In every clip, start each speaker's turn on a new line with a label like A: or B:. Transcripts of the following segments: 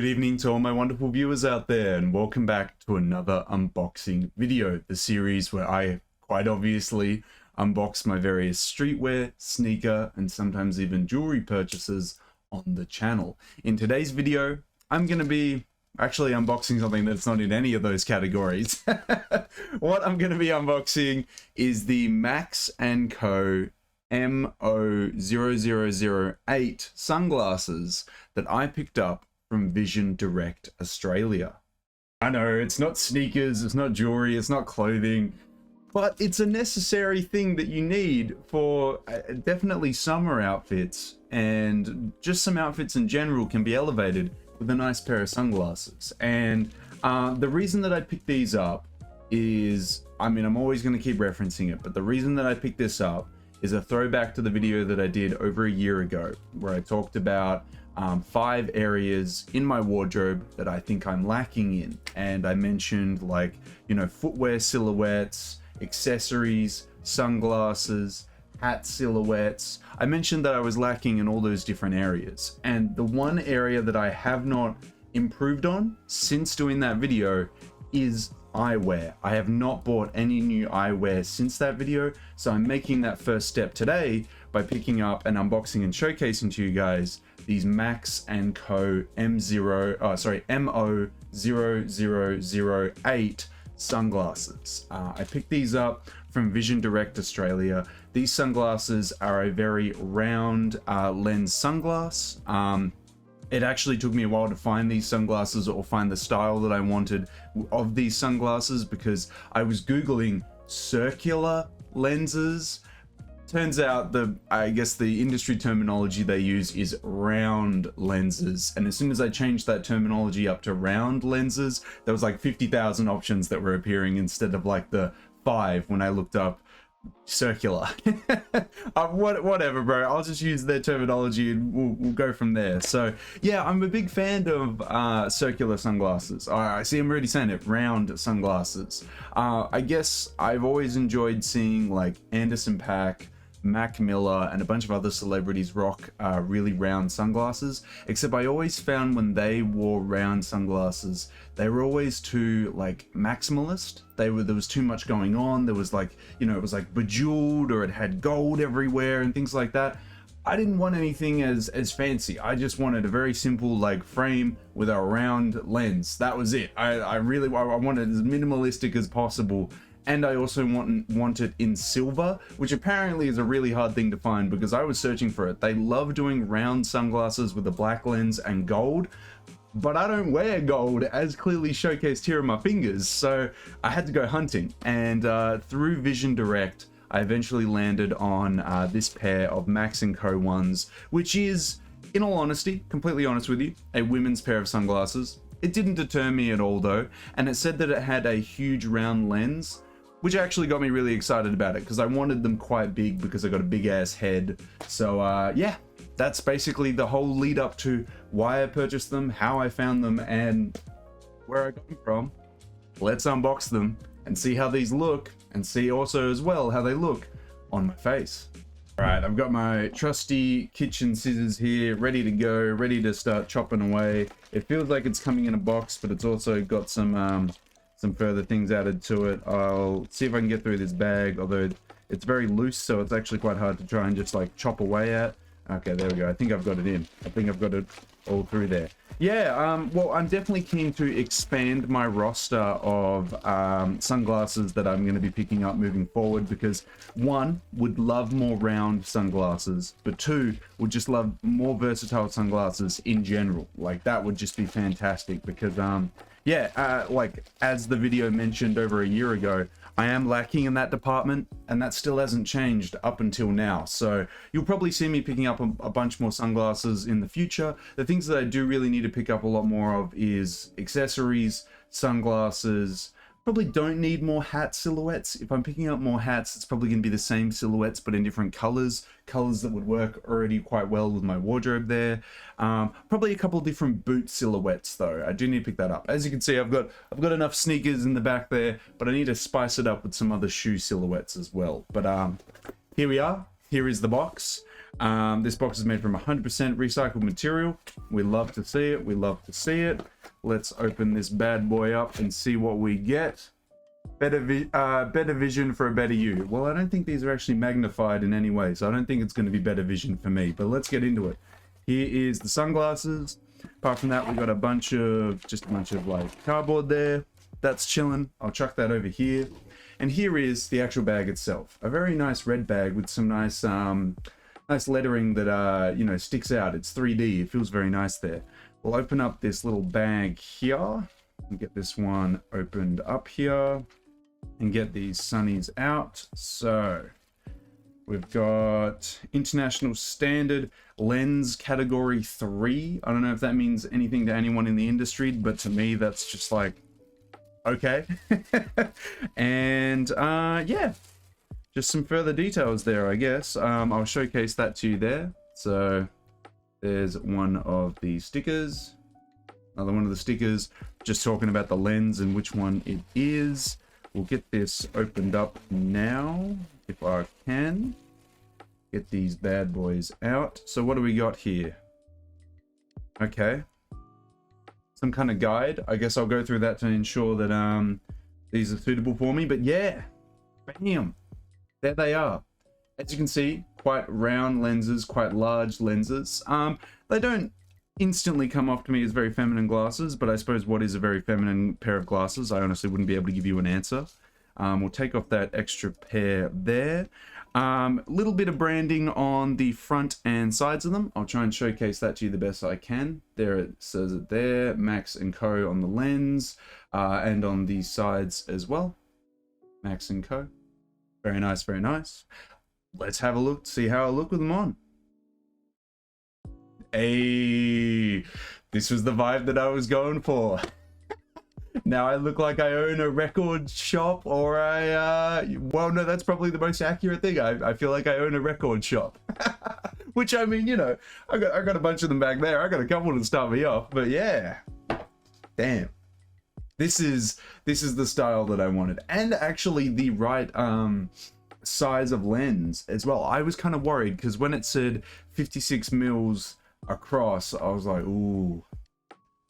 A: evening to all my wonderful viewers out there, and welcome back to another unboxing video, the series where I quite obviously unbox my various streetwear, sneaker, and sometimes even jewelry purchases on the channel. In today's video, I'm going to be actually unboxing something that's not in any of those categories. What I'm going to be unboxing is the Max Co MO0008 sunglasses that I picked up from Vision Direct Australia. I know it's not sneakers, it's not jewelry, it's not clothing, but it's a necessary thing that you need for definitely summer outfits, and just some outfits in general can be elevated with a nice pair of sunglasses. And the reason that I picked these up is, I mean, I'm always going to keep referencing it, but the reason that I picked this up is a throwback to the video that I did over a year ago, where I talked about 5 areas in my wardrobe that I think I'm lacking in. And I mentioned, like, you know, footwear silhouettes, accessories, sunglasses, hat silhouettes. I mentioned that I was lacking in all those different areas. And the one area that I have not improved on since doing that video is eyewear. I have not bought any new eyewear since that video, so I'm making that first step today by picking up and unboxing and showcasing to you guys these Max Co MO0008 sunglasses. I picked these up from Vision Direct Australia. These sunglasses are a very round lens sunglass. It actually took me a while to find these sunglasses or find the style that I wanted of these sunglasses, because I was Googling circular lenses. Turns out I guess the industry terminology they use is round lenses. And as soon as I changed that terminology up to round lenses, there was like 50,000 options that were appearing instead of like the 5 when I looked up circular. Whatever, bro, I'll just use their terminology and we'll go from there. So yeah, I'm a big fan of circular sunglasses. I see, I'm already saying it, round sunglasses. I guess I've always enjoyed seeing like Anderson .Paak, Mac Miller, and a bunch of other celebrities rock really round sunglasses, except I always found when they wore round sunglasses, they were always too like maximalist. There was too much going on. There was like, you know, it was like bejeweled, or it had gold everywhere and things like that. I didn't want anything as fancy. I just wanted a very simple like frame with a round lens. That was it. I wanted as minimalistic as possible. And I also want it in silver, which apparently is a really hard thing to find because I was searching for it. They love doing round sunglasses with a black lens and gold, but I don't wear gold, as clearly showcased here on my fingers. So I had to go hunting, and through Vision Direct, I eventually landed on this pair of Max Co ones, which is, in all honesty, completely honest with you, a women's pair of sunglasses. It didn't deter me at all though, and it said that it had a huge round lens, which actually got me really excited about it because I wanted them quite big because I got a big ass head. So yeah, that's basically the whole lead up to why I purchased them, how I found them, and where I got them from. Let's unbox them and see how these look, and see also as well how they look on my face. All right, I've got my trusty kitchen scissors here, ready to go, ready to start chopping away. It feels like it's coming in a box, but it's also got some further things added to it. I'll see if I can get through this bag, although it's very loose, so it's actually quite hard to try and just like chop away at. Okay, there we go. I think I've got it in. I think I've got it all through there. Yeah, well, I'm definitely keen to expand my roster of sunglasses that I'm going to be picking up moving forward, because 1, would love more round sunglasses, but 2, would just love more versatile sunglasses in general. Like, that would just be fantastic, because yeah, like as the video mentioned over a year ago, I am lacking in that department, and that still hasn't changed up until now. So you'll probably see me picking up a bunch more sunglasses in the future. The things that I do really need to pick up a lot more of is accessories, sunglasses. Probably don't need more hat silhouettes. If I'm picking up more hats, it's probably going to be the same silhouettes but in different colors that would work already quite well with my wardrobe there. Probably a couple different boot silhouettes though. I do need to pick that up. As you can see, I've got enough sneakers in the back there, but I need to spice it up with some other shoe silhouettes as well. But here we are. Here is the box. This box is made from 100% recycled material. We love to see it. We love to see it. Let's open this bad boy up and see what we get. Better vision for a better you. Well, I don't think these are actually magnified in any way, so I don't think it's going to be better vision for me, but let's get into it. Here is the sunglasses. Apart from that, we got a bunch of like cardboard there. That's chilling. I'll chuck that over here. And here is the actual bag itself. A very nice red bag with some nice nice lettering that you know, sticks out. It's 3D. It feels very nice there. We'll open up this little bag here and get this one opened up here and get these sunnies out. So we've got International Standard Lens Category 3. I don't know if that means anything to anyone in the industry, but to me that's just like, okay. And yeah, just some further details there, I guess. I'll showcase that to you there. So there's one of the stickers, another one of the stickers, just talking about the lens and which one it is. We'll get this opened up now, if I can. Get these bad boys out. So what do we got here? Okay. Some kind of guide. I guess I'll go through that to ensure that these are suitable for me. But yeah, bam. There they are. As you can see, quite round lenses, quite large lenses. They don't instantly come off to me as very feminine glasses, but I suppose what is a very feminine pair of glasses? I honestly wouldn't be able to give you an answer. We'll take off that extra pair there. Little bit of branding on the front and sides of them. I'll try and showcase that to you the best I can. There it says it there, Max Co on the lens, and on the sides as well. Max Co. Very nice, very nice. Let's have a look, see how I look with them on. Hey, this was the vibe that I was going for. Now I look like I own a record shop, or well, no, that's probably the most accurate thing. I feel like I own a record shop. Which, I mean, you know, I got a bunch of them back there. I got a couple to start me off, but yeah. Damn. This is the style that I wanted. And actually the right size of lens as well. I was kind of worried because when it said 56 mils across, I was like, ooh.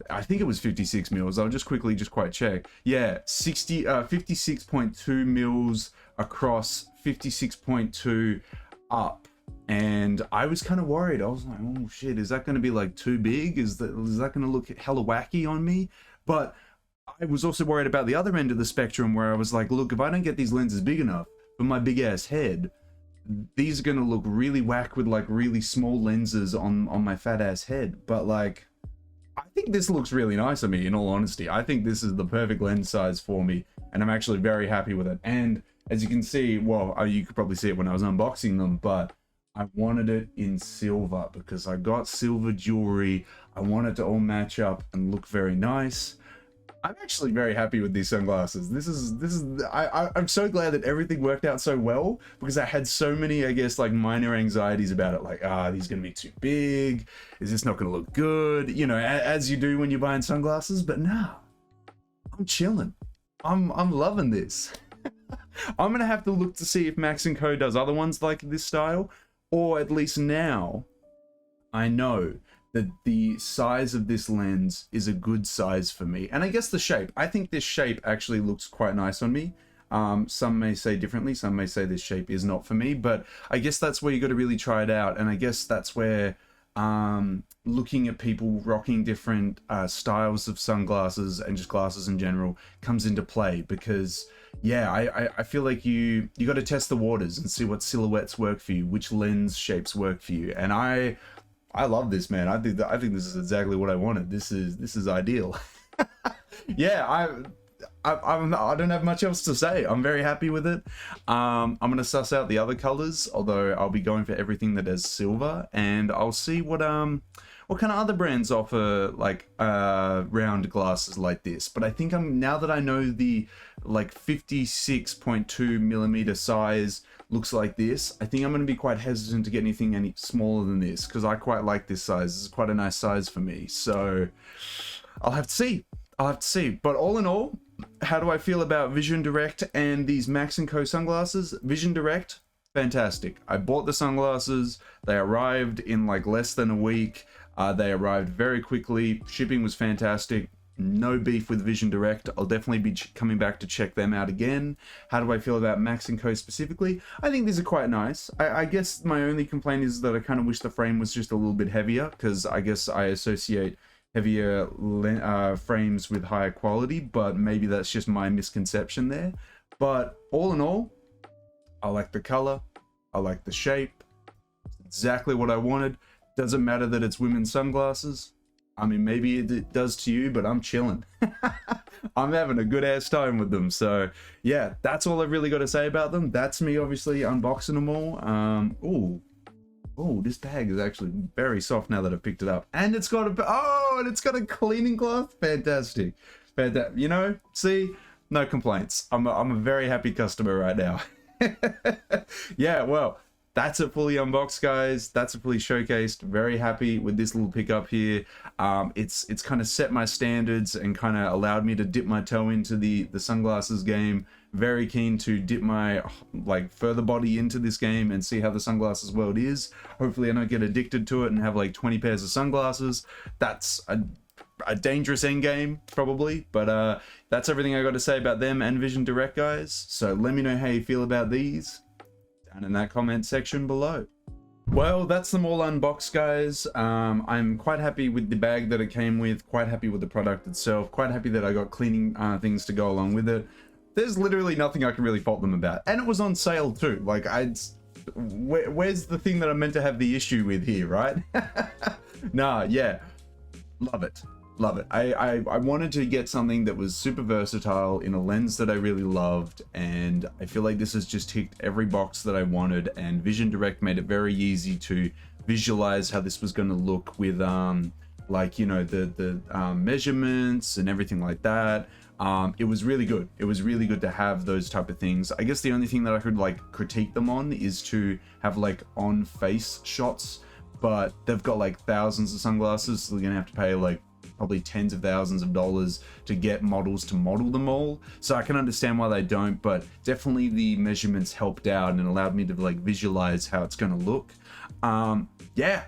A: I think it was 56 mils. I'll just quickly quite check. Yeah, 56.2 mils across, 56.2 up. And I was kind of worried. I was like, oh shit, is that going to be like too big? Is that going to look hella wacky on me? But I was also worried about the other end of the spectrum where I was like, look, if I don't get these lenses big enough for my big ass head, these are going to look really whack with like really small lenses on my fat ass head. But like, I think this looks really nice on me, in all honesty. I think this is the perfect lens size for me, and I'm actually very happy with it. And as you can see, well, you could probably see it when I was unboxing them, but I wanted it in silver because I got silver jewelry. I want it to all match up and look very nice. I'm actually very happy with these sunglasses. I'm so glad that everything worked out so well, because I had so many, I guess, like minor anxieties about it. Like, these gonna be too big. Is this not gonna look good? You know, as you do when you're buying sunglasses. But nah, I'm chilling. I'm loving this. I'm gonna have to look to see if Max Co does other ones like this style, or at least now I know that the size of this lens is a good size for me. And I guess the shape. I think this shape actually looks quite nice on me. Some may say differently. Some may say this shape is not for me. But I guess that's where you got to really try it out. And I guess that's where looking at people rocking different styles of sunglasses and just glasses in general comes into play. Because, yeah, I feel like you got to test the waters and see what silhouettes work for you, which lens shapes work for you. And I love this, man. I think this is exactly what I wanted. This is ideal. Yeah, I don't have much else to say. I'm very happy with it. I'm gonna suss out the other colors, although I'll be going for everything that has silver, and I'll see what kind of other brands offer like round glasses like this. But I think now that I know the like 56.2 millimeter size looks like this, I think I'm going to be quite hesitant to get anything any smaller than this, because I quite like this size. This is quite a nice size for me. So I'll have to see. But all in all, how do I feel about Vision Direct and these Max Co sunglasses? Vision Direct, fantastic. I bought the sunglasses. They arrived in like less than a week. They arrived very quickly. Shipping was fantastic. No beef with Vision Direct. I'll definitely be coming back to check them out again. How do I feel about Max Co specifically? I think these are quite nice. I guess my only complaint is that I kind of wish the frame was just a little bit heavier, because I guess I associate heavier frames with higher quality, but maybe that's just my misconception there. But all in all, I like the color. I like the shape. It's exactly what I wanted. Doesn't matter that it's women's sunglasses. I mean, maybe it does to you, but I'm chilling. I'm having a good ass time with them. So yeah, that's all I've really got to say about them. That's me obviously unboxing them all. Oh, this bag is actually very soft now that I've picked it up. And it's got a cleaning cloth. Fantastic. You know, see, no complaints. I'm a very happy customer right now. Yeah, well, that's it fully unboxed, guys. That's it fully showcased. Very happy with this little pickup here. It's kind of set my standards and kind of allowed me to dip my toe into the sunglasses game. Very keen to dip my like further body into this game and see how the sunglasses world is. Hopefully I don't get addicted to it and have like 20 pairs of sunglasses. That's a dangerous end game probably, but that's everything I got to say about them and Vision Direct, guys. So let me know how you feel about these down in that comment section below. Well, that's them all unboxed, guys. I'm quite happy with the bag that it came with, quite happy with the product itself, quite happy that I got cleaning things to go along with it. There's literally nothing I can really fault them about, and it was on sale too. Like, where's the thing that I'm meant to have the issue with here, right? Nah, yeah, love it. Love it. I wanted to get something that was super versatile in a lens that I really loved, and I feel like this has just ticked every box that I wanted, and Vision Direct made it very easy to visualize how this was going to look with like, you know, the measurements and everything like that. It was really good. It was really good to have those type of things. I guess the only thing that I could like critique them on is to have like on face shots, but they've got like thousands of sunglasses, so they're gonna have to pay like probably tens of thousands of dollars to get models to model them all. So I can understand why they don't, but definitely the measurements helped out and allowed me to like visualize how it's going to look. Yeah,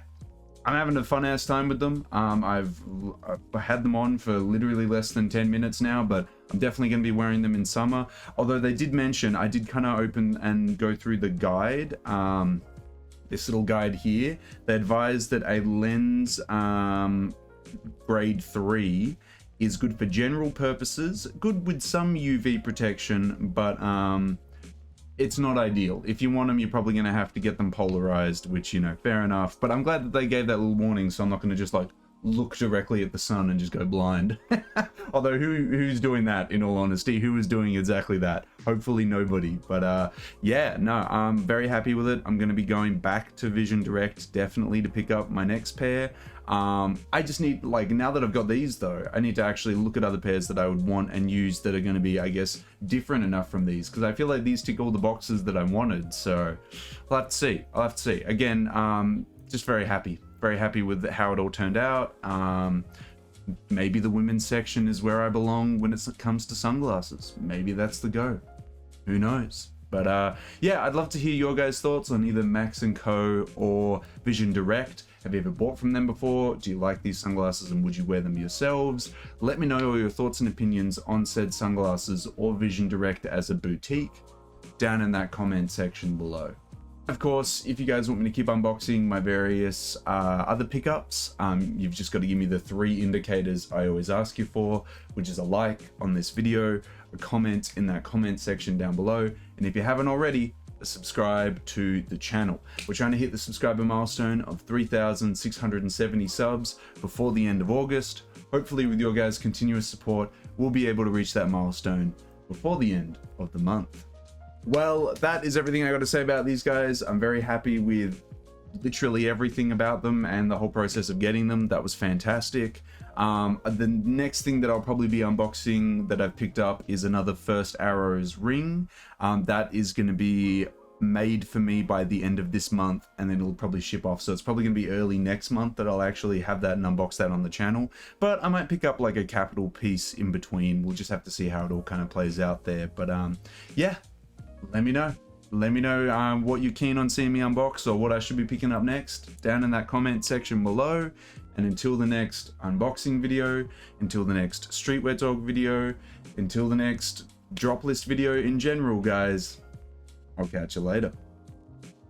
A: I'm having a fun ass time with them. I've had them on for literally less than 10 minutes now, but I'm definitely going to be wearing them in summer. Although they did mention, I did kind of open and go through the guide, this little guide here. They advised that a lens grade 3 is good for general purposes, good with some UV protection, but it's not ideal. If you want them, you're probably going to have to get them polarized, which, you know, fair enough. But I'm glad that they gave that little warning, so I'm not going to just like look directly at the sun and just go blind. Although who's doing that, in all honesty? Who is doing exactly that? Hopefully nobody. But yeah, no, I'm very happy with it. I'm going to be going back to Vision Direct definitely to pick up my next pair. I just need, like, now that I've got these though, I need to actually look at other pairs that I would want and use that are going to be, I guess, different enough from these, because I feel like these tick all the boxes that I wanted. So I'll have to see. Again, just very happy with how it all turned out. Maybe the women's section is where I belong when it comes to sunglasses. Maybe that's the go. Who knows? But yeah, I'd love to hear your guys' thoughts on either Max Co or Vision Direct. Have you ever bought from them before? Do you like these sunglasses and would you wear them yourselves? Let me know all your thoughts and opinions on said sunglasses or Vision Direct as a boutique down in that comment section below. Of course, if you guys want me to keep unboxing my various other pickups, you've just got to give me the 3 indicators I always ask you for, which is a like on this video, a comment in that comment section down below, and if you haven't already, subscribe to the channel. We're trying to hit the subscriber milestone of 3,670 subs before the end of August. Hopefully with your guys' continuous support, we'll be able to reach that milestone before the end of the month. Well, that is everything I got to say about these guys. I'm very happy with literally everything about them and the whole process of getting them. That was fantastic. The next thing that I'll probably be unboxing that I've picked up is another First Arrows ring. That is going to be made for me by the end of this month, and then it'll probably ship off. So it's probably going to be early next month that I'll actually have that and unbox that on the channel. But I might pick up like a capital piece in between. We'll just have to see how it all kind of plays out there. But yeah, let me know. let me know what you're keen on seeing me unbox or what I should be picking up next down in that comment section below. And until the next unboxing video, until the next streetwear talk video, until the next drop list video in general, guys, I'll catch you later.